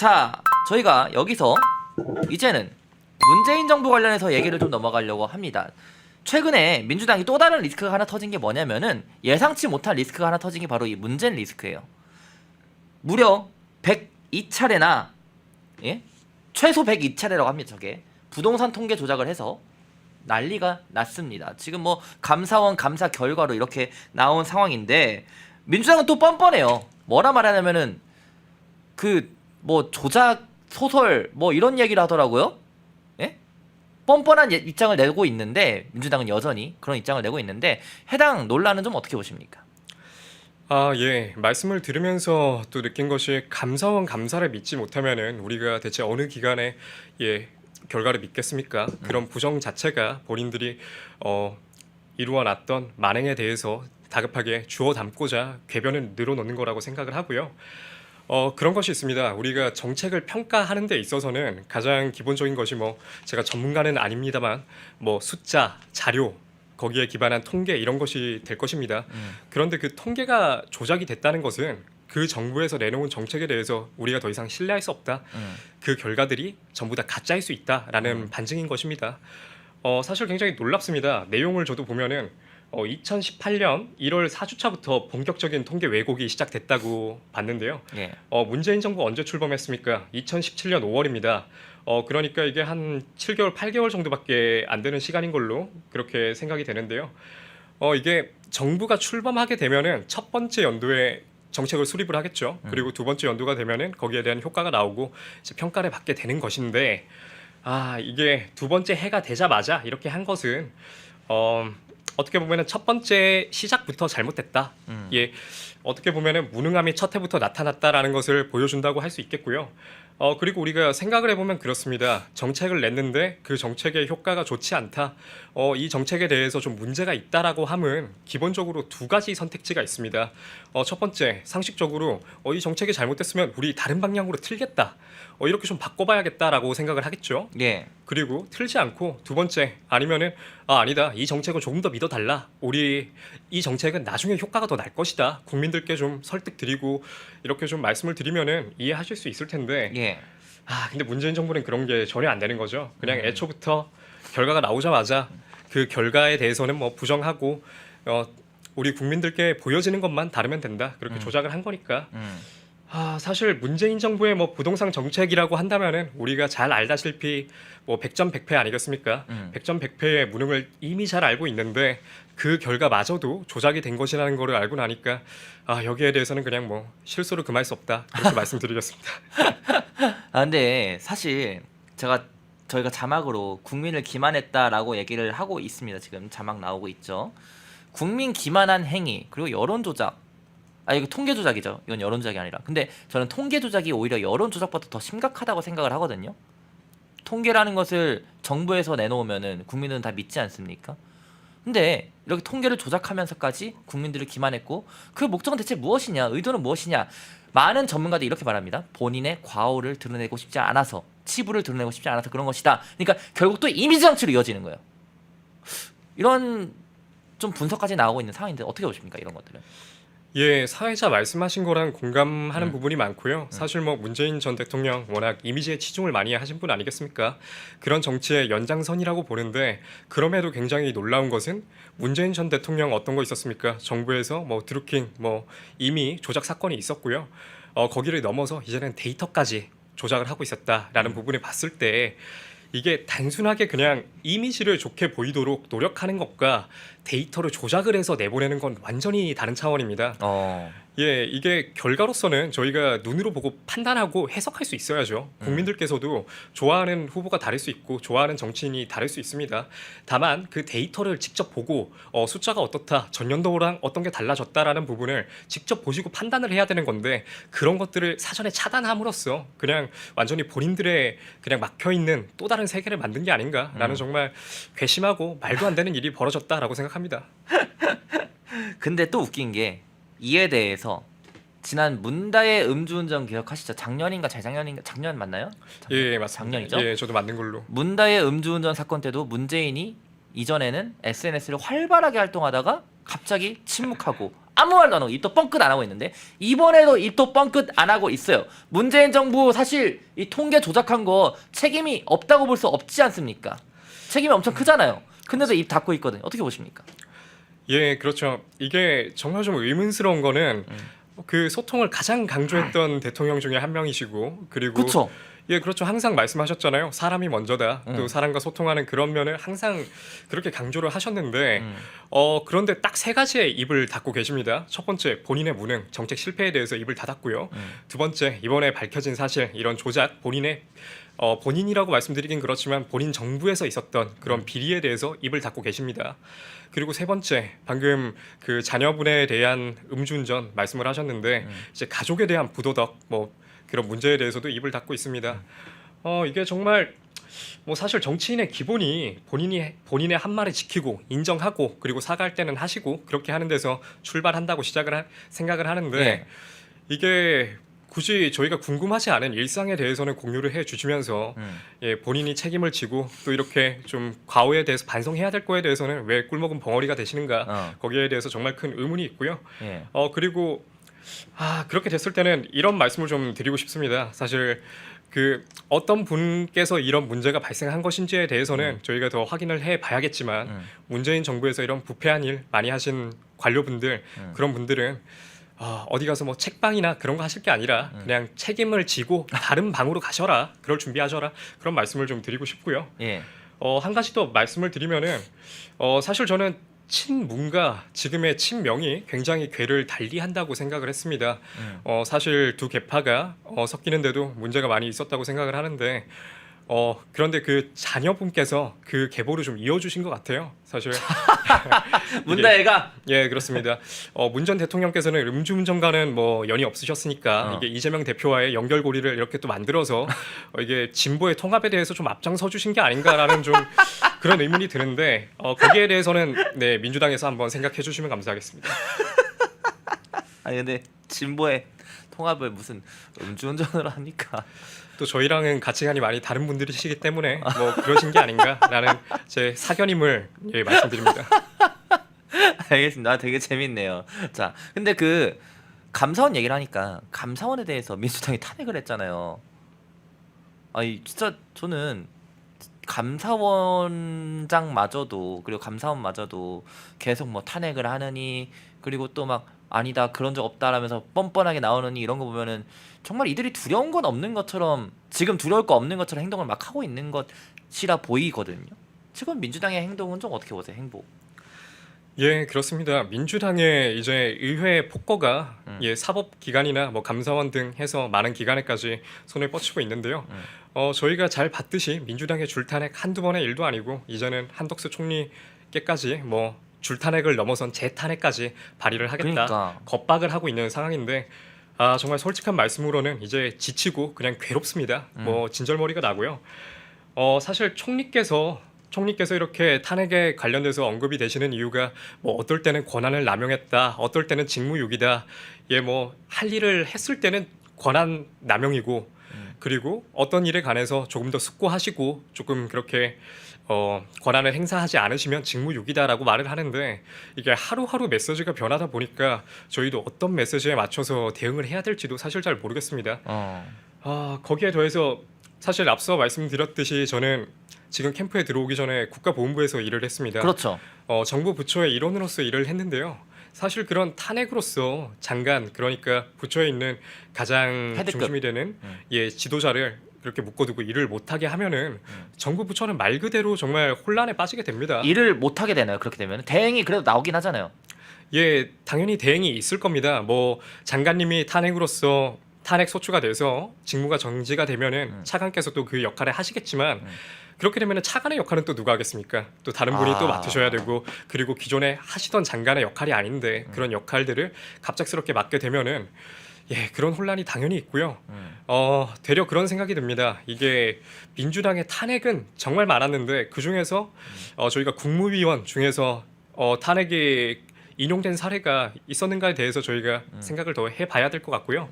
자, 저희가 여기서 이제는 문재인 정부 관련해서 얘기를 좀 넘어가려고 합니다. 최근에 민주당이 또 다른 리스크가 하나 터진 게 뭐냐면은 예상치 못한 리스크가 하나 터진 게 바로 이 문재인 리스크예요. 무려 102차례나 예? 최소 102차례라고 합니다. 저게 부동산 통계 조작을 해서 난리가 났습니다. 지금 뭐 감사원 감사 결과로 이렇게 나온 상황인데 민주당은 또 뻔뻔해요. 뭐라 말하냐면은 그 뭐 조작 소설 뭐 이런 얘기를 하더라고요. 예? 뻔뻔한 입장을 내고 있는데 민주당은 여전히 그런 입장을 내고 있는데 해당 논란은 좀 어떻게 보십니까? 예. 말씀을 들으면서 또 느낀 것이 감사원 감사를 믿지 못하면은 우리가 대체 어느 기관의 결과를 믿겠습니까? 그런 부정 자체가 본인들이 이루어놨던 만행에 대해서 다급하게 주워 담고자 궤변을 늘어놓는 거라고 생각을 하고요. 그런 것이 있습니다. 우리가 정책을 평가하는 데 있어서는 가장 기본적인 것이 뭐 제가 전문가는 아닙니다만 뭐 숫자, 자료 거기에 기반한 통계 이런 것이 될 것입니다. 그런데 그 통계가 조작이 됐다는 것은 그 정부에서 내놓은 정책에 대해서 우리가 더 이상 신뢰할 수 없다. 그 결과들이 전부 다 가짜일 수 있다라는 반증인 것입니다. 사실 굉장히 놀랍습니다. 내용을 저도 보면은 2018년 1월 4주차부터 본격적인 통계 왜곡이 시작됐다고 봤는데요. 예. 문재인 정부 언제 출범했습니까? 2017년 5월입니다. 그러니까 이게 한 7개월, 8개월 정도밖에 안 되는 시간인 걸로 그렇게 생각이 되는데요. 이게 정부가 출범하게 되면은 첫 번째 연도에 정책을 수립을 하겠죠. 그리고 두 번째 연도가 되면은 거기에 대한 효과가 나오고 이제 평가를 받게 되는 것인데, 이게 두 번째 해가 되자마자 이렇게 한 것은 어떻게 보면은 첫 번째 시작부터 잘못됐다. 어떻게 보면은 무능함이 첫 해부터 나타났다라는 것을 보여준다고 할 수 있겠고요. 그리고 우리가 생각을 해보면 그렇습니다. 정책을 냈는데 그 정책의 효과가 좋지 않다. 이 정책에 대해서 좀 문제가 있다라고 함은 기본적으로 두 가지 선택지가 있습니다. 첫 번째, 상식적으로 이 정책이 잘못됐으면 우리 다른 방향으로 틀겠다. 이렇게 좀 바꿔봐야겠다라고 생각을 하겠죠. 예. 그리고 틀지 않고 두 번째, 아니면은 아니다. 이 정책은 조금 더 믿어달라. 우리 이 정책은 나중에 효과가 더 날 것이다. 국민들께 좀 설득드리고 이렇게 좀 말씀을 드리면은 이해하실 수 있을 텐데. 예. 근데 문재인 정부는 그런 게 전혀 안 되는 거죠. 그냥 애초부터 결과가 나오자마자 그 결과에 대해서는 뭐 부정하고 우리 국민들께 보여지는 것만 다르면 된다. 그렇게 조작을 한 거니까. 사실 문재인 정부의 뭐 부동산 정책이라고 한다면은 우리가 잘 알다시피 뭐 백전백패 아니겠습니까? 백전백패의 무능을 이미 잘 알고 있는데 그 결과마저도 조작이 된 것이라는 거를 알고 나니까 여기에 대해서는 그냥 뭐 실수로 금할 수 없다. 그렇게 말씀드리겠습니다. 근데 사실 저희가 자막으로 국민을 기만했다라고 얘기를 하고 있습니다. 지금 자막 나오고 있죠. 국민 기만한 행위 그리고 여론 조작. 이거 통계 조작이죠. 이건 여론 조작이 아니라. 근데 저는 통계 조작이 오히려 여론 조작보다 더 심각하다고 생각을 하거든요. 통계라는 것을 정부에서 내놓으면은 국민은 다 믿지 않습니까? 근데 이렇게 통계를 조작하면서까지 국민들을 기만했고 그 목적은 대체 무엇이냐? 의도는 무엇이냐? 많은 전문가들이 이렇게 말합니다. 본인의 과오를 드러내고 싶지 않아서, 치부를 드러내고 싶지 않아서 그런 것이다. 그러니까 결국 또 이미지 장치로 이어지는 거예요. 이런 좀 분석까지 나오고 있는 상황인데 어떻게 보십니까? 이런 것들은. 사회자 말씀하신 거랑 공감하는 부분이 많고요. 사실 뭐 문재인 전 대통령 워낙 이미지에 치중을 많이 하신 분 아니겠습니까? 그런 정치의 연장선이라고 보는데 그럼에도 굉장히 놀라운 것은 문재인 전 대통령 어떤 거 있었습니까? 정부에서 뭐 드루킹 뭐 이미 조작 사건이 있었고요. 거기를 넘어서 이제는 데이터까지 조작을 하고 있었다라는 부분을 봤을 때 이게 단순하게 그냥 이미지를 좋게 보이도록 노력하는 것과 데이터를 조작을 해서 내보내는 건 완전히 다른 차원입니다. 이게 결과로서는 저희가 눈으로 보고 판단하고 해석할 수 있어야죠. 국민들께서도 좋아하는 후보가 다를 수 있고 좋아하는 정치인이 다를 수 있습니다. 다만 그 데이터를 직접 보고 숫자가 어떻다, 전년도랑 어떤 게 달라졌다라는 부분을 직접 보시고 판단을 해야 되는 건데 그런 것들을 사전에 차단함으로써 그냥 완전히 본인들의 그냥 막혀있는 또 다른 세계를 만든 게 아닌가라는 정말 괘씸하고 말도 안 되는 일이 벌어졌다라고 생각합니다. 근데 또 웃긴 게 이에 대해서 지난 문다의 음주운전 기억하시죠? 작년인가 재작년인가 작년 맞나요? 맞습니다. 작년이죠? 저도 맞는 걸로. 문다의 음주운전 사건 때도 문재인이 이전에는 SNS를 활발하게 활동하다가 갑자기 침묵하고 아무 말도 안 하고 입도 뻥끗 안 하고 있는데 이번에도 입도 뻥끗 안 하고 있어요. 문재인 정부 사실 이 통계 조작한 거 책임이 없다고 볼 수 없지 않습니까? 책임이 엄청 크잖아요. 근데도 입 닫고 있거든요. 어떻게 보십니까? 예, 그렇죠. 이게 정말 좀 의문스러운 거는 그 소통을 가장 강조했던 대통령 중에 한 명이시고 그리고 그쵸? 예, 그렇죠. 항상 말씀하셨잖아요. 사람이 먼저다. 또 사람과 소통하는 그런 면을 항상 그렇게 강조를 하셨는데 그런데 딱 세 가지의 입을 닫고 계십니다. 첫 번째, 본인의 무능, 정책 실패에 대해서 입을 닫았고요. 두 번째, 이번에 밝혀진 사실, 이런 조작, 본인이라고 말씀드리긴 그렇지만 본인 정부에서 있었던 그런 비리에 대해서 입을 닫고 계십니다. 그리고 세 번째, 방금 그 자녀분에 대한 음주운전 말씀을 하셨는데 이제 가족에 대한 부도덕 뭐 그런 문제에 대해서도 입을 닫고 있습니다. 이게 정말 뭐 사실 정치인의 기본이 본인의 한 말을 지키고 인정하고 그리고 사과할 때는 하시고 그렇게 하는 데서 출발한다고 생각을 하는데 예. 이게 굳이 저희가 궁금하지 않은 일상에 대해서는 공유를 해 주시면서 예, 본인이 책임을 지고 또 이렇게 좀 과오에 대해서 반성해야 될 거에 대해서는 왜 꿀먹은 벙어리가 되시는가 거기에 대해서 정말 큰 의문이 있고요. 예. 그리고 그렇게 됐을 때는 이런 말씀을 좀 드리고 싶습니다. 사실 그 어떤 분께서 이런 문제가 발생한 것인지에 대해서는 저희가 더 확인을 해 봐야겠지만 문재인 정부에서 이런 부패한 일 많이 하신 관료분들 그런 분들은 어디 가서 뭐 책방이나 그런 거 하실 게 아니라 그냥 책임을 지고 다른 방으로 가셔라. 그럴 준비하셔라. 그런 말씀을 좀 드리고 싶고요. 예. 한 가지 더 말씀을 드리면은 사실 저는 친문과 지금의 친명이 굉장히 궤를 달리한다고 생각을 했습니다. 사실 두 계파가 섞이는데도 문제가 많이 있었다고 생각을 하는데 그런데 그 자녀분께서 그 계보를 좀 이어주신 것 같아요. 사실 문다애가 예, 그렇습니다. 문 전 대통령께서는 음주운전과는 뭐 연이 없으셨으니까 이게 이재명 대표와의 연결고리를 이렇게 또 만들어서 이게 진보의 통합에 대해서 좀 앞장서 주신 게 아닌가라는 좀 그런 의문이 드는데 거기에 대해서는 네, 민주당에서 한번 생각해 주시면 감사하겠습니다. 아니 근데 진보의 통합을 무슨 음주운전으로 합니까? 또 저희랑은 가치관이 많이 다른 분들이시기 때문에 뭐 그러신 게 아닌가라는 제 사견임을 예, 말씀드립니다. 알겠습니다. 되게 재밌네요. 자, 근데 그 감사원 얘기를 하니까 감사원에 대해서 민주당이 탄핵을 했잖아요. 아니 진짜 저는 감사원장마저도 그리고 감사원마저도 계속 뭐 탄핵을 하느니 그리고 또 막 아니다 그런 적 없다라면서 뻔뻔하게 나오느니 이런 거 보면은 정말 이들이 두려운 건 없는 것처럼 지금 두려울 거 없는 것처럼 행동을 막 하고 있는 것이라 보이거든요. 지금 민주당의 행동은 좀 어떻게 보세요? 행보. 예, 그렇습니다. 민주당의 이제 의회 폭거가 예, 사법기관이나 뭐 감사원 등 해서 많은 기관에까지 손을 뻗치고 있는데요. 저희가 잘 봤듯이 민주당의 줄탄핵 한두 번의 일도 아니고 이제는 한덕수 총리께까지 뭐 줄탄핵을 넘어선 재탄핵까지 발의를 하겠다 그러니까. 겁박을 하고 있는 상황인데 정말 솔직한 말씀으로는 이제 지치고 그냥 괴롭습니다. 뭐 진절머리가 나고요. 사실 총리께서 이렇게 탄핵에 관련돼서 언급이 되시는 이유가 뭐 어떨 때는 권한을 남용했다, 어떨 때는 직무유기다, 예, 뭐 할 일을 했을 때는 권한 남용이고, 그리고 어떤 일에 관해서 조금 더 숙고하시고 조금 그렇게 권한을 행사하지 않으시면 직무유기다라고 말을 하는데 이게 하루하루 메시지가 변하다 보니까 저희도 어떤 메시지에 맞춰서 대응을 해야 될지도 사실 잘 모르겠습니다. 거기에 더해서 사실 앞서 말씀드렸듯이 저는 지금 캠프에 들어오기 전에 국가보훈부에서 일을 했습니다. 그렇죠. 정부 부처의 일원으로서 일을 했는데요. 사실 그런 탄핵으로서 장관 그러니까 부처에 있는 가장 헤드급. 중심이 되는 예, 지도자를 그렇게 묶어두고 일을 못하게 하면은 정부 부처는 말 그대로 정말 혼란에 빠지게 됩니다. 일을 못 하게 되나요? 그렇게 되면 대행이 그래도 나오긴 하잖아요. 예, 당연히 대행이 있을 겁니다. 뭐 장관님이 탄핵으로서 탄핵 소추가 돼서 직무가 정지가 되면은 차관께서 또 그 역할을 하시겠지만 그렇게 되면은 차관의 역할은 또 누가 하겠습니까? 또 다른 분이 또 맡으셔야 되고 그리고 기존에 하시던 장관의 역할이 아닌데 그런 역할들을 갑작스럽게 맡게 되면은 예, 그런 혼란이 당연히 있고요. 되려 그런 생각이 듭니다. 이게 민주당의 탄핵은 정말 많았는데 그 중에서 저희가 국무위원 중에서 탄핵이 인용된 사례가 있었는가에 대해서 저희가 생각을 더 해봐야 될 것 같고요.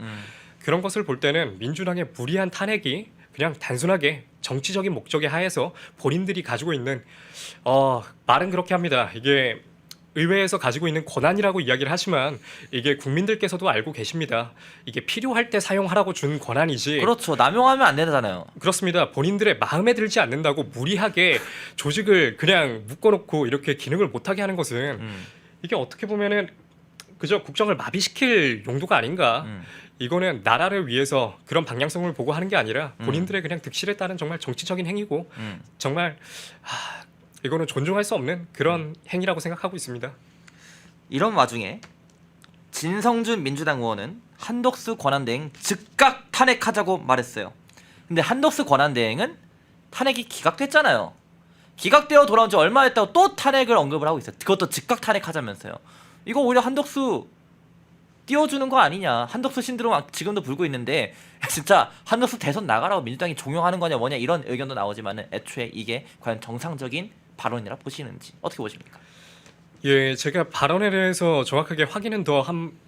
그런 것을 볼 때는 민주당의 무리한 탄핵이 그냥 단순하게 정치적인 목적에 하에서 본인들이 가지고 있는 말은 그렇게 합니다. 이게 의회에서 가지고 있는 권한이라고 이야기를 하지만 이게 국민들께서도 알고 계십니다. 이게 필요할 때 사용하라고 준 권한이지. 그렇죠. 남용하면 안 되잖아요. 그렇습니다. 본인들의 마음에 들지 않는다고 무리하게 조직을 그냥 묶어놓고 이렇게 기능을 못하게 하는 것은 이게 어떻게 보면은 그저 국정을 마비시킬 용도가 아닌가. 이거는 나라를 위해서 그런 방향성을 보고 하는 게 아니라 본인들의 그냥 득실에 따른 정말 정치적인 행위고 정말 이거는 존중할 수 없는 그런 행위라고 생각하고 있습니다. 이런 와중에 진성준 민주당 의원은 한덕수 권한대행 즉각 탄핵하자고 말했어요. 근데 한덕수 권한대행은 탄핵이 기각됐잖아요. 기각되어 돌아온 지 얼마 됐다고 또 탄핵을 언급을 하고 있어요. 그것도 즉각 탄핵하자면서요. 이거 오히려 한덕수 띄워주는 거 아니냐. 한덕수 신드롬 지금도 불고 있는데 진짜 한덕수 대선 나가라고 민주당이 종용하는 거냐 뭐냐 이런 의견도 나오지만은 애초에 이게 과연 정상적인 발언이라 보시는지 어떻게 보십니까? 예, 제가 발언에 대해서 정확하게 확인은 더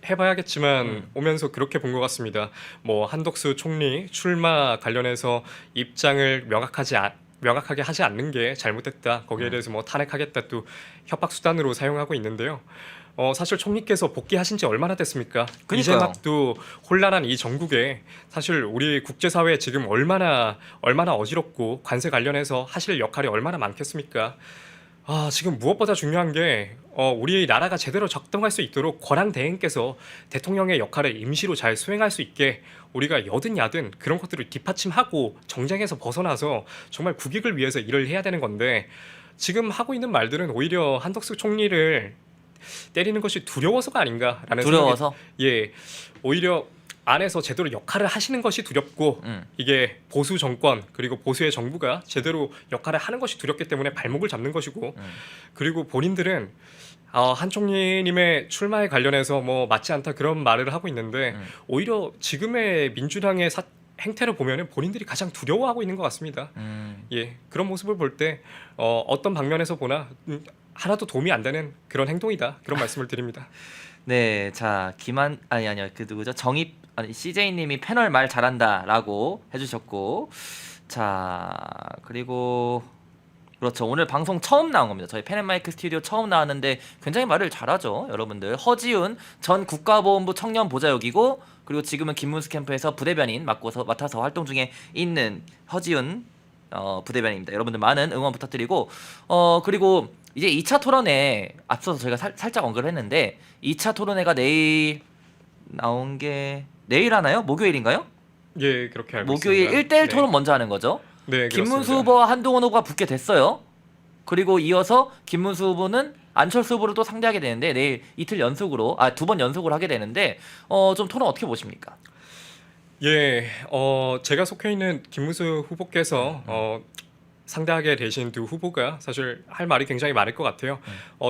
해봐야겠지만 오면서 그렇게 본 것 같습니다. 뭐 한덕수 총리 출마 관련해서 입장을 명확하게 하지 않는 게 잘못됐다. 거기에 대해서 뭐 탄핵하겠다 또 협박 수단으로 사용하고 있는데요. 사실 총리께서 복귀하신 지 얼마나 됐습니까? 그러니까요. 이제 막 또 혼란한 이 전국에 사실 우리 국제사회 지금 얼마나 어지럽고 관세 관련해서 하실 역할이 얼마나 많겠습니까? 지금 무엇보다 중요한 게 우리 나라가 제대로 작동할 수 있도록 권한 대행께서 대통령의 역할을 임시로 잘 수행할 수 있게 우리가 여든 야든 그런 것들을 뒷받침하고 정쟁에서 벗어나서 정말 국익을 위해서 일을 해야 되는 건데 지금 하고 있는 말들은 오히려 한덕수 총리를 때리는 것이 두려워서가 아닌가라는 두려워서? 예, 오히려 안에서 제대로 역할을 하시는 것이 두렵고 이게 보수 정권 그리고 보수의 정부가 제대로 역할을 하는 것이 두렵기 때문에 발목을 잡는 것이고 그리고 본인들은 한 총리님의 출마에 관련해서 뭐 맞지 않다 그런 말을 하고 있는데 오히려 지금의 민주당의 행태를 보면은 본인들이 가장 두려워하고 있는 것 같습니다. 예, 그런 모습을 볼 때 어떤 방면에서 보나 하나도 도움이 안 되는 그런 행동이다 그런 말씀을 드립니다. 네, 자 아니요 그 누구죠? CJ님이 패널 말 잘한다라고 해주셨고, 자 그리고 그렇죠. 오늘 방송 처음 나온 겁니다. 저희 펜앤마이크 스튜디오 처음 나왔는데 굉장히 말을 잘하죠, 여러분들. 허지훈 전 국가보훈부 청년보좌역이고 그리고 지금은 김문수 캠프에서 부대변인 맡아서 활동 중에 있는 허지훈 부대변인입니다. 여러분들 많은 응원 부탁드리고 그리고 이제 2차 토론회 앞서서 저희가 살짝 언급을 했는데 2차 토론회가 내일 나온 게 내일 하나요? 목요일인가요? 예, 그렇게 알고 목요일 있습니다. 1대1 토론 먼저 하는 거죠. 네, 김문수 그렇습니다. 후보와 한동훈 후보가 붙게 됐어요. 그리고 이어서 김문수 후보는 안철수 후보를 또 상대하게 되는데 내일 이틀 연속으로 2번 연속으로 하게 되는데 좀 토론 어떻게 보십니까? 예, 제가 속해 있는 김문수 후보께서 상대하게 되신 두 후보가 사실 할 말이 굉장히 많을 것 같아요.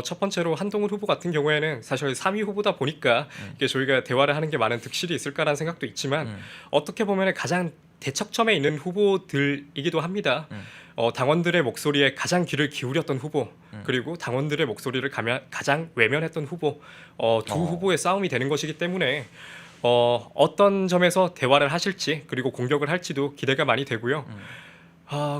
첫 번째로 한동훈 후보 같은 경우에는 사실 3위 후보다 보니까 이게 저희가 대화를 하는 게 많은 득실이 있을까라는 생각도 있지만 어떻게 보면 가장 대척점에 있는 후보들이기도 합니다. 당원들의 목소리에 가장 귀를 기울였던 후보 그리고 당원들의 목소리를 가장 외면했던 후보 두 후보의 싸움이 되는 것이기 때문에 어떤 점에서 대화를 하실지 그리고 공격을 할지도 기대가 많이 되고요.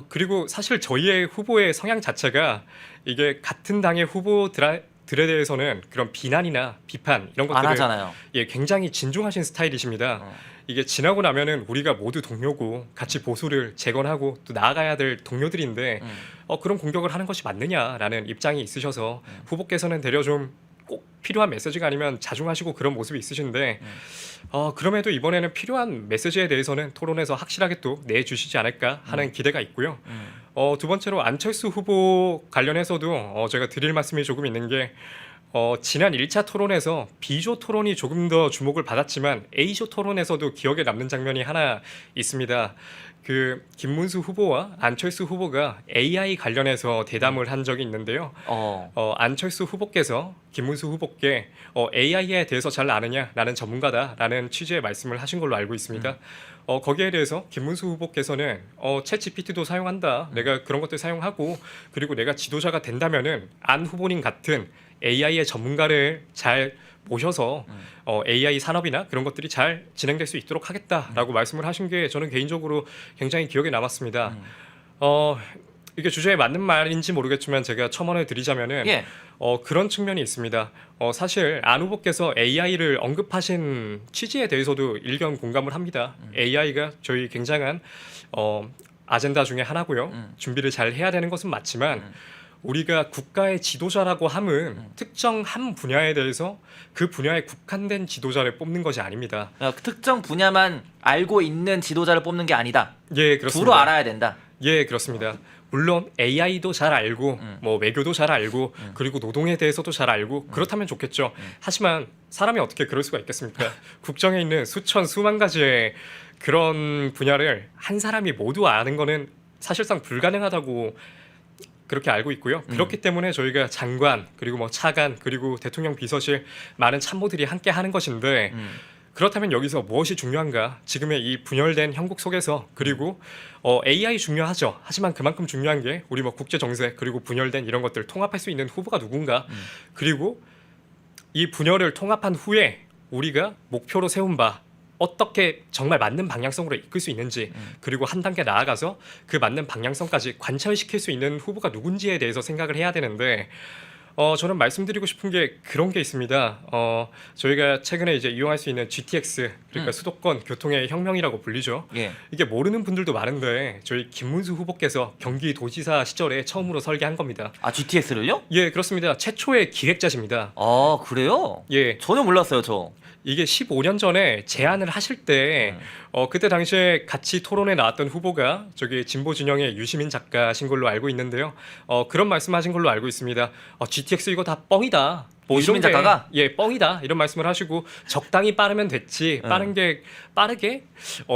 그리고 사실 저희의 후보의 성향 자체가 이게 같은 당의 후보들에 대해서는 그런 비난이나 비판 이런 안 것들을 하잖아요. 예, 굉장히 진중하신 스타일이십니다. 이게 지나고 나면은 우리가 모두 동료고 같이 보수를 재건하고 또 나아가야 될 동료들인데 그런 공격을 하는 것이 맞느냐라는 입장이 있으셔서 후보께서는 되려 좀 꼭 필요한 메시지가 아니면 자중하시고 그런 모습이 있으신데 그럼에도 이번에는 필요한 메시지에 대해서는 토론에서 확실하게 또 내주시지 않을까 하는 기대가 있고요. 두 번째로 안철수 후보 관련해서도 제가 드릴 말씀이 조금 있는 게 지난 1차 토론에서 B조 토론이 조금 더 주목을 받았지만 A조 토론에서도 기억에 남는 장면이 하나 있습니다. 그 김문수 후보와 안철수 후보가 AI 관련해서 대담을 한 적이 있는데요. 안철수 후보께서 김문수 후보께 AI에 대해서 잘 아느냐? 나는 전문가다라는 취지의 말씀을 하신 걸로 알고 있습니다. 거기에 대해서 김문수 후보께서는 챗GPT도 사용한다. 내가 그런 것들 사용하고 그리고 내가 지도자가 된다면은 안 후보님 같은 AI의 전문가를 잘 모셔서 AI 산업이나 그런 것들이 잘 진행될 수 있도록 하겠다라고 말씀을 하신 게 저는 개인적으로 굉장히 기억에 남았습니다. 이게 주제에 맞는 말인지 모르겠지만 제가 첨언을 드리자면은 예. 그런 측면이 있습니다. 사실 안 후보께서 AI를 언급하신 취지에 대해서도 일견 공감을 합니다. AI가 저희 굉장한 아젠다 중에 하나고요. 준비를 잘 해야 되는 것은 맞지만 우리가 국가의 지도자라고 함은 특정 한 분야에 대해서 그 분야에 국한된 지도자를 뽑는 것이 아닙니다. 특정 분야만 알고 있는 지도자를 뽑는 게 아니다. 예, 그렇습니다. 두루 알아야 된다. 예, 그렇습니다. 물론 AI도 잘 알고 뭐 외교도 잘 알고 그리고 노동에 대해서도 잘 알고 그렇다면 좋겠죠. 하지만 사람이 어떻게 그럴 수가 있겠습니까? 국정에 있는 수천 수만 가지의 그런 분야를 한 사람이 모두 아는 거는 사실상 불가능하다고 그렇게 알고 있고요. 그렇기 때문에 저희가 장관 그리고 뭐 차관 그리고 대통령 비서실 많은 참모들이 함께 하는 것인데 그렇다면 여기서 무엇이 중요한가? 지금의 이 분열된 형국 속에서 그리고 AI 중요하죠. 하지만 그만큼 중요한 게 우리 뭐 국제 정세 그리고 분열된 이런 것들 통합할 수 있는 후보가 누군가? 그리고 이 분열을 통합한 후에 우리가 목표로 세운 바 어떻게 정말 맞는 방향성으로 이끌 수 있는지 그리고 한 단계 나아가서 그 맞는 방향성까지 관철시킬 수 있는 후보가 누군지에 대해서 생각을 해야 되는데 저는 말씀드리고 싶은 게 그런 게 있습니다. 저희가 최근에 이제 이용할 수 있는 GTX 그러니까 수도권 교통의 혁명이라고 불리죠. 예. 이게 모르는 분들도 많은데 저희 김문수 후보께서 경기도지사 시절에 처음으로 설계한 겁니다. 아, GTX를요? 예, 그렇습니다. 최초의 기획자십니다. 아, 그래요? 예, 전혀 몰랐어요, 저. 이게 15년 전에 제안을 하실 때 그때 당시에 같이 토론에 나왔던 후보가 저기 진보 진영의 유시민 작가신 걸로 알고 있는데요. 그런 말씀하신 걸로 알고 있습니다. GTX 이거 다 뻥이다. 뭐 유시민 이런 게, 작가가? 예, 뻥이다 이런 말씀을 하시고 적당히 빠르면 됐지 빠르게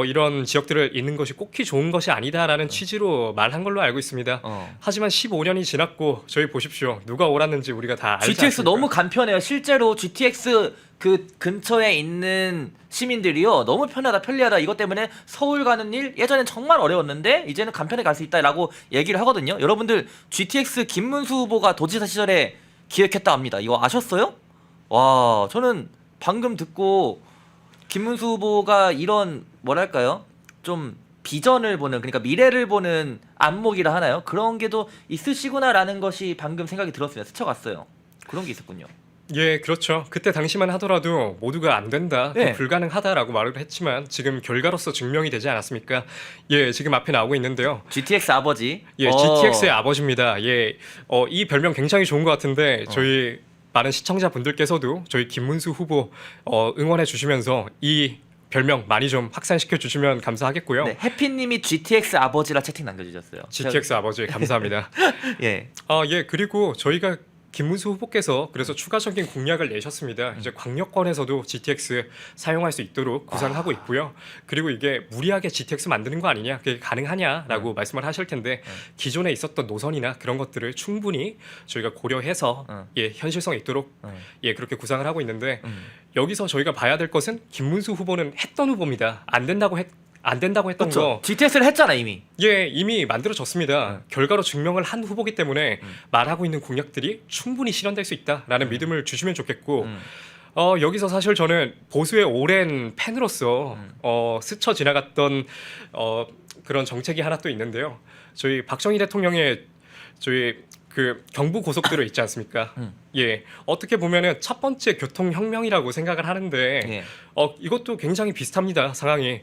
이런 지역들을 잇는 것이 꼭히 좋은 것이 아니다라는 취지로 말한 걸로 알고 있습니다. 하지만 15년이 지났고 저희 보십시오. 누가 옳았는지 우리가 다 알지 GTX 않습니까? 너무 간편해요. 실제로 GTX 그 근처에 있는 시민들이요, 너무 편리하다. 이것 때문에 서울 가는 일 예전엔 정말 어려웠는데 이제는 간편히 갈 수 있다라고 얘기를 하거든요. 여러분들 GTX 김문수 후보가 도지사 시절에 기획했다 합니다. 이거 아셨어요? 와, 저는 방금 듣고 김문수 후보가 이런 뭐랄까요? 좀 비전을 보는, 그러니까 미래를 보는 안목이라 하나요? 그런 게 또 있으시구나라는 것이 방금 생각이 들었어요. 스쳐갔어요. 그런 게 있었군요. 예, 그렇죠. 그때 당시만 하더라도 모두가 안 된다, 네. 불가능하다라고 말을 했지만 지금 결과로서 증명이 되지 않았습니까? 예, 지금 앞에 나오고 있는데요. GTX 아버지. 예, GTX의 아버지입니다. 예, 이 별명 굉장히 좋은 것 같은데 저희 많은 시청자분들께서도 저희 김문수 후보 응원해 주시면서 이 별명 많이 좀 확산시켜 주시면 감사하겠고요. 네, 해피님이 GTX 아버지라 채팅 남겨주셨어요. GTX 아버지 감사합니다. 예. 예, 그리고 저희가 김문수 후보께서 그래서 추가적인 공약을 내셨습니다. 이제 광역권에서도 GTX 사용할 수 있도록 구상하고 있고요. 그리고 이게 무리하게 GTX 만드는 거 아니냐, 그게 가능하냐라고 말씀을 하실 텐데 기존에 있었던 노선이나 그런 것들을 충분히 저희가 고려해서 예, 현실성 있도록 예, 그렇게 구상을 하고 있는데 여기서 저희가 봐야 될 것은 김문수 후보는 했던 후보입니다. 안 된다고 했던 그렇죠. 거 GTX를 했잖아 이미. 예, 이미 만들어졌습니다. 결과로 증명을 한 후보기 때문에 말하고 있는 공약들이 충분히 실현될 수 있다라는 믿음을 주시면 좋겠고 여기서 사실 저는 보수의 오랜 팬으로서 스쳐 지나갔던 그런 정책이 하나 또 있는데요. 저희 박정희 대통령의 저희 그 경부 고속도로 있지 않습니까? 예, 어떻게 보면은 첫 번째 교통혁명이라고 생각을 하는데 예. 이것도 굉장히 비슷합니다. 상황이.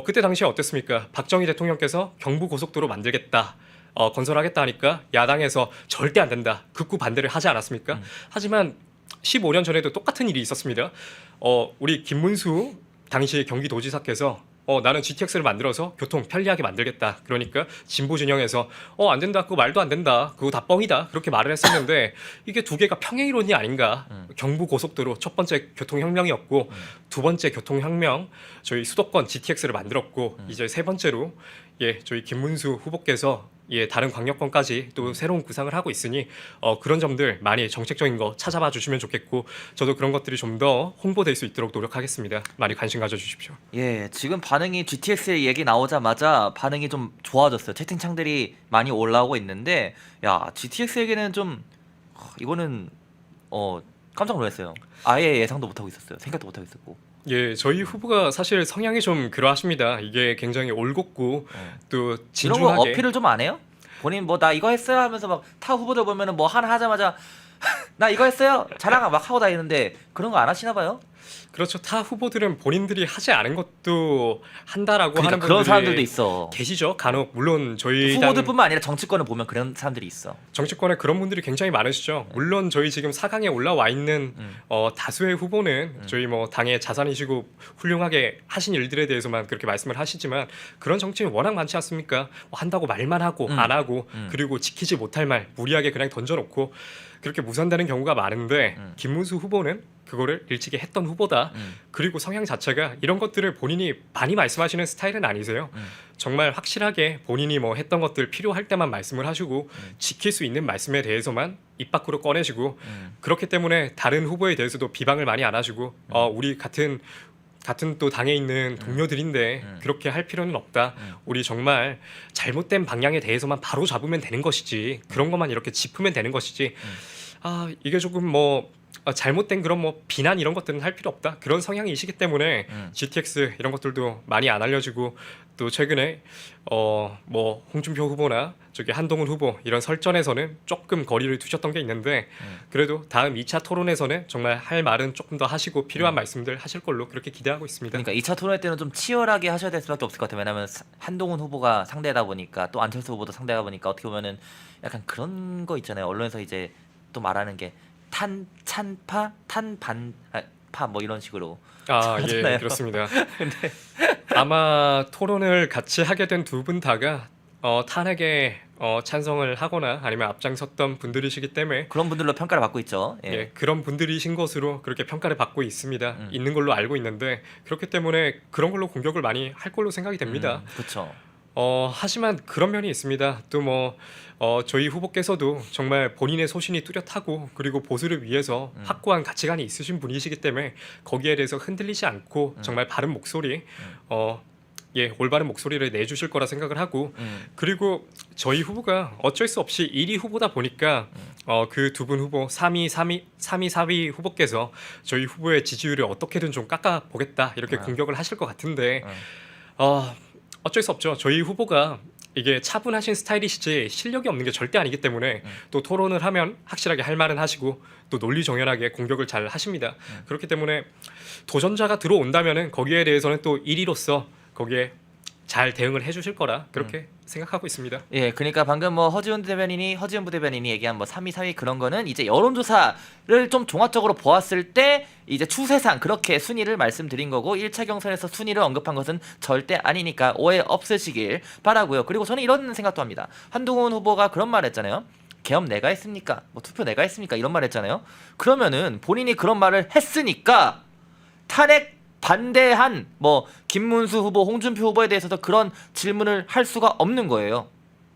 그때 당시에 어땠습니까? 박정희 대통령께서 경부 고속도로 만들겠다, 건설하겠다 하니까 야당에서 절대 안 된다, 극구 반대를 하지 않았습니까? 하지만 15년 전에도 똑같은 일이 있었습니다. 우리 김문수 당시 경기도지사께서 나는 GTX를 만들어서 교통 편리하게 만들겠다. 그러니까 진보 진영에서 안 된다, 그거 말도 안 된다, 그거 다 뻥이다, 그렇게 말을 했었는데 이게 두 개가 평행이론이 아닌가. 경부 고속도로 첫 번째 교통혁명이었고 두 번째 교통혁명 저희 수도권 GTX를 만들었고 이제 세 번째로 예, 저희 김문수 후보께서 예, 다른 광역권까지 또 새로운 구상을 하고 있으니 그런 점들 많이 정책적인 거 찾아봐 주시면 좋겠고 저도 그런 것들이 좀 더 홍보될 수 있도록 노력하겠습니다. 많이 관심 가져주십시오. 예, 지금 반응이 GTX 얘기 나오자마자 반응이 좀 좋아졌어요. 채팅창들이 많이 올라오고 있는데, 야, GTX 얘기는 좀 이거는 깜짝 놀랐어요. 아예 예상도 못하고 있었어요. 생각도 못하고 있었고. 예, 저희 후보가 사실 성향이 좀 그러하십니다. 이게 굉장히 올곧고 또 이런 거 진중하게 어필을 좀 안 해요? 본인 뭐 나 이거 했어요 하면서 막 타 후보들 보면은 뭐 하나 하자마자 나 이거 했어요 자랑 막 하고 다니는데 그런 거 안 하시나 봐요? 그렇죠. 타 후보들은 본인들이 하지 않은 것도 한다라고 그러니까 하는 그런 분들이 사람들도 있어. 계시죠. 간혹 물론 저희 당 후보들뿐만 아니라 정치권을 보면 그런 사람들이 있어. 정치권에 그런 분들이 굉장히 많으시죠. 물론 저희 지금 4강에 올라와 있는 다수의 후보는 저희 뭐 당의 자산이시고 훌륭하게 하신 일들에 대해서만 그렇게 말씀을 하시지만 그런 정치인 워낙 많지 않습니까? 뭐 한다고 말만 하고 안 하고 그리고 지키지 못할 말 무리하게 그냥 던져놓고 그렇게 무산되는 경우가 많은데 김문수 후보는 그거를 일찍이 했던 후보다. 그리고 성향 자체가 이런 것들을 본인이 많이 말씀하시는 스타일은 아니세요. 정말 확실하게 본인이 뭐 했던 것들 필요할 때만 말씀을 하시고 지킬 수 있는 말씀에 대해서만 입 밖으로 꺼내시고 그렇기 때문에 다른 후보에 대해서도 비방을 많이 안 하시고 우리 같은 또 당에 있는 동료들인데 그렇게 할 필요는 없다. 우리 정말 잘못된 방향에 대해서만 바로 잡으면 되는 것이지 그런 것만 이렇게 짚으면 되는 것이지 이게 조금 뭐 잘못된 그런 뭐 비난 이런 것들은 할 필요 없다. 그런 성향이시기 때문에 GTX 이런 것들도 많이 안 알려지고 또 최근에 뭐 홍준표 후보나 저기 한동훈 후보 이런 설전에서는 조금 거리를 두셨던 게 있는데 그래도 다음 2차 토론에서는 정말 할 말은 조금 더 하시고 필요한 말씀들 하실 걸로 그렇게 기대하고 있습니다. 그러니까 2차 토론 때는 좀 치열하게 하셔야 될 수밖에 없을 것 같아요. 왜냐하면 한동훈 후보가 상대다 보니까 또 안철수 후보도 상대다 보니까 어떻게 보면은 약간 그런 거 있잖아요. 언론에서 이제 또 말하는 게 찬파 탄반파 뭐 이런 식으로 예, 하잖아요. 그렇습니다. 아마 토론을 같이 하게 된 두 분 다가 탄핵에 찬성을 하거나 아니면 앞장섰던 분들이시기 때문에 그런 분들로 평가를 받고 있죠. 예. 예, 그런 분들이신 것으로 그렇게 평가를 받고 있습니다. 있는 걸로 알고 있는데 그렇기 때문에 그런 걸로 공격을 많이 할 걸로 생각이 됩니다. 그렇죠. 하지만 그런 면이 있습니다. 또 뭐 저희 후보께서도 정말 본인의 소신이 뚜렷하고 그리고 보수를 위해서 확고한 가치관이 있으신 분이시기 때문에 거기에 대해서 흔들리지 않고 정말 바른 목소리 올바른 목소리를 내주실 거라 생각을 하고 그리고 저희 후보가 어쩔 수 없이 1위 후보다 보니까 그 두 분 후보 3위, 4위 후보께서 저희 후보의 지지율을 어떻게든 좀 깎아보겠다 이렇게 공격을 하실 것 같은데 어쩔 수 없죠. 저희 후보가 이게 차분하신 스타일이시지 실력이 없는 게 절대 아니기 때문에 또 토론을 하면 확실하게 할 말은 하시고 또 논리정연하게 공격을 잘 하십니다. 그렇기 때문에 도전자가 들어온다면은 거기에 대해서는 또 1위로서 거기에 잘 대응을 해주실 거라 그렇게 생각하고 있습니다. 예, 그러니까 방금 뭐 허지훈 부대변인이 얘기한 뭐 3위, 4위 그런 거는 이제 여론조사를 좀 종합적으로 보았을 때 이제 추세상 그렇게 순위를 말씀드린 거고 1차 경선에서 순위를 언급한 것은 절대 아니니까 오해 없으시길 바라고요. 그리고 저는 이런 생각도 합니다. 한동훈 후보가 그런 말 했잖아요. 계엄 내가 했습니까? 뭐 투표 내가 했습니까? 이런 말 했잖아요. 그러면은 본인이 그런 말을 했으니까 탄핵 반대한 뭐 김문수 후보, 홍준표 후보에 대해서도 그런 질문을 할 수가 없는 거예요.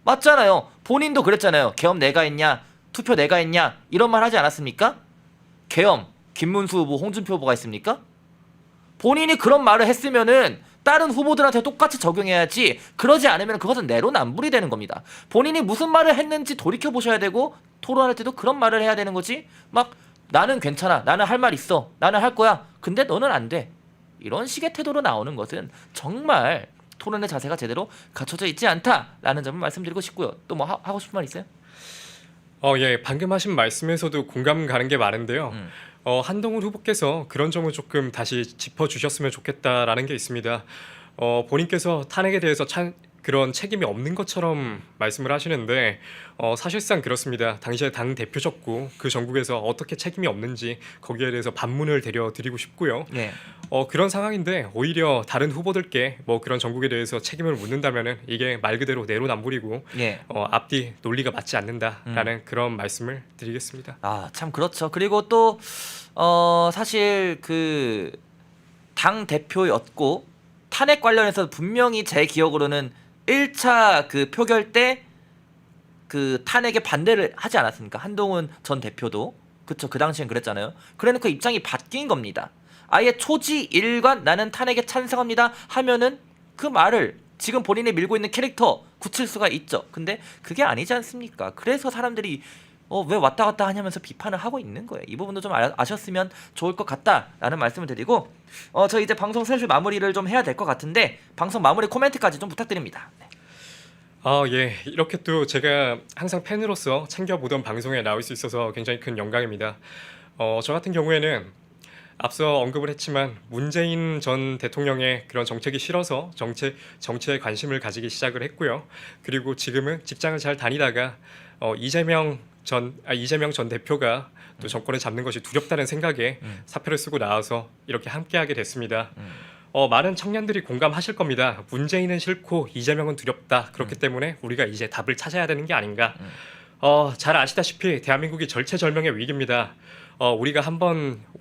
맞잖아요. 본인도 그랬잖아요. 계엄 내가 했냐, 투표 내가 했냐 이런 말 하지 않았습니까? 계엄 김문수 후보, 홍준표 후보가 했습니까? 본인이 그런 말을 했으면은 다른 후보들한테 똑같이 적용해야지. 그러지 않으면 그것은 내로남불이 되는 겁니다. 본인이 무슨 말을 했는지 돌이켜 보셔야 되고 토론할 때도 그런 말을 해야 되는 거지. 막 나는 괜찮아, 나는 할 말 있어, 나는 할 거야. 근데 너는 안 돼. 이런 식의 태도로 나오는 것은 정말 토론의 자세가 제대로 갖춰져 있지 않다라는 점을 말씀드리고 싶고요. 또 뭐 하고 싶은 말 있어요? 예, 방금 하신 말씀에서도 공감 가는 게 많은데요. 한동훈 후보께서 그런 점을 조금 다시 짚어주셨으면 좋겠다라는 게 있습니다. 본인께서 탄핵에 대해서 그런 책임이 없는 것처럼 말씀을 하시는데 사실상 그렇습니다. 당시에 당 대표셨고 그 전국에서 어떻게 책임이 없는지 거기에 대해서 반문을 드리고 싶고요. 네. 그런 상황인데 오히려 다른 후보들께 뭐 그런 전국에 대해서 책임을 묻는다면은 이게 말 그대로 내로남불이고 예. 앞뒤 논리가 맞지 않는다라는 그런 말씀을 드리겠습니다. 참 그렇죠. 그리고 또 사실 그 당 대표였고 탄핵 관련해서 분명히 제 기억으로는 1차 그 표결 때 그 탄핵에 반대를 하지 않았습니까? 한동훈 전 대표도 그쵸, 그 당시엔 그랬잖아요. 그래놓고 입장이 바뀐 겁니다. 아예 초지일관 나는 탄핵에 찬성합니다 하면은 그 말을 지금 본인이 밀고 있는 캐릭터 굳힐 수가 있죠. 근데 그게 아니지 않습니까? 그래서 사람들이 왜 왔다 갔다 하냐면서 비판을 하고 있는 거예요. 이 부분도 좀 아셨으면 좋을 것 같다라는 말씀을 드리고 저 이제 방송 슬슬 마무리를 좀 해야 될 것 같은데 방송 마무리 코멘트까지 좀 부탁드립니다. 네. 예. 이렇게 또 제가 항상 팬으로서 챙겨보던 방송에 나올 수 있어서 굉장히 큰 영광입니다. 저 같은 경우에는 앞서 언급을 했지만 문재인 전 대통령의 그런 정책이 싫어서 정치에 관심을 가지기 시작을 했고요. 그리고 지금은 직장을 잘 다니다가 이재명 전 대표가 또 정권을 잡는 것이 두렵다는 생각에 사표를 쓰고 나와서 이렇게 함께하게 됐습니다. 많은 청년들이 공감하실 겁니다. 문재인은 싫고 이재명은 두렵다. 그렇기 때문에 우리가 이제 답을 찾아야 되는 게 아닌가. 잘 아시다시피 대한민국이 절체절명의 위기입니다. 우리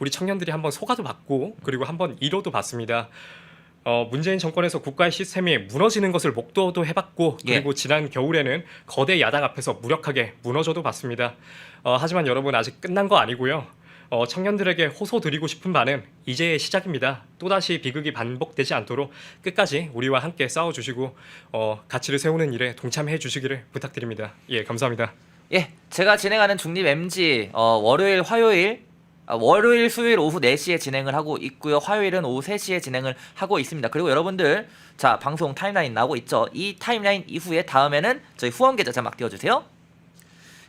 청년들이 한번 소가도 받고 그리고 한번 이로도 받습니다. 문재인 정권에서 국가의 시스템이 무너지는 것을 목도도 해봤고 그리고 지난 겨울에는 거대 야당 앞에서 무력하게 무너져도 봤습니다. 하지만 여러분 아직 끝난 거 아니고요. 청년들에게 호소드리고 싶은 바는 이제의 시작입니다. 또다시 비극이 반복되지 않도록 끝까지 우리와 함께 싸워주시고 가치를 세우는 일에 동참해 주시기를 부탁드립니다. 예, 감사합니다. 예, 제가 진행하는 중립 MG 월요일, 수요일 오후 4시에 진행을 하고 있고요. 화요일은 오후 3시에 진행을 하고 있습니다. 그리고 여러분들 자 방송 타임라인 나오고 있죠. 이 타임라인 이후에 다음에는 저희 후원 계좌 자막 띄워주세요.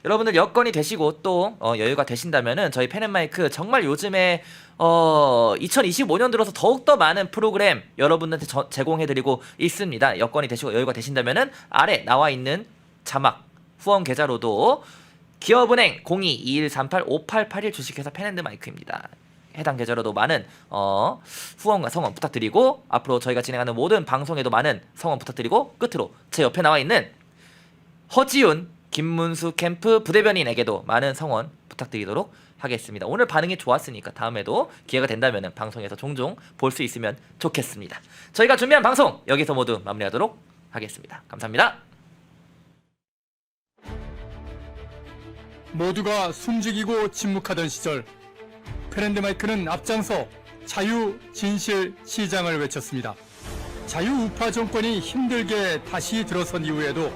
여러분들 여건이 되시고 또 여유가 되신다면은 저희 펜앤마이크 정말 요즘에 2025년 들어서 더욱더 많은 프로그램 여러분들한테 제공해드리고 있습니다. 여건이 되시고 여유가 되신다면은 아래 나와 있는 자막 후원 계좌로도 기업은행 02-2138-5881 주식회사 펜앤마이크입니다. 해당 계좌로도 많은 후원과 성원 부탁드리고 앞으로 저희가 진행하는 모든 방송에도 많은 성원 부탁드리고 끝으로 제 옆에 나와 있는 허지윤 김문수 캠프 부대변인에게도 많은 성원 부탁드리도록 하겠습니다. 오늘 반응이 좋았으니까 다음에도 기회가 된다면 방송에서 종종 볼 수 있으면 좋겠습니다. 저희가 준비한 방송 여기서 모두 마무리하도록 하겠습니다. 감사합니다. 모두가 숨죽이고 침묵하던 시절 펜앤마이크는 앞장서 자유, 진실, 시장을 외쳤습니다. 자유 우파 정권이 힘들게 다시 들어선 이후에도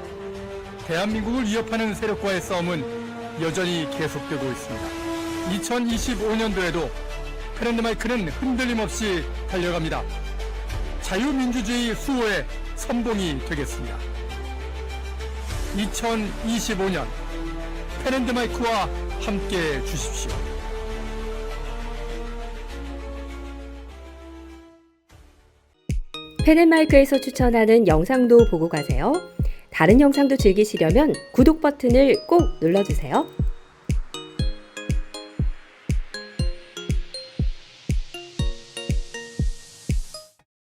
대한민국을 위협하는 세력과의 싸움은 여전히 계속되고 있습니다. 2025년도에도 펜앤마이크는 흔들림 없이 달려갑니다. 자유민주주의 수호의 선봉이 되겠습니다. 2025년 펜앤마이크와 함께 주십시오. 펜앤마이크에서 추천하는 영상도 보고 가세요. 다른 영상도 즐기시려면 구독 버튼을 꼭 눌러주세요.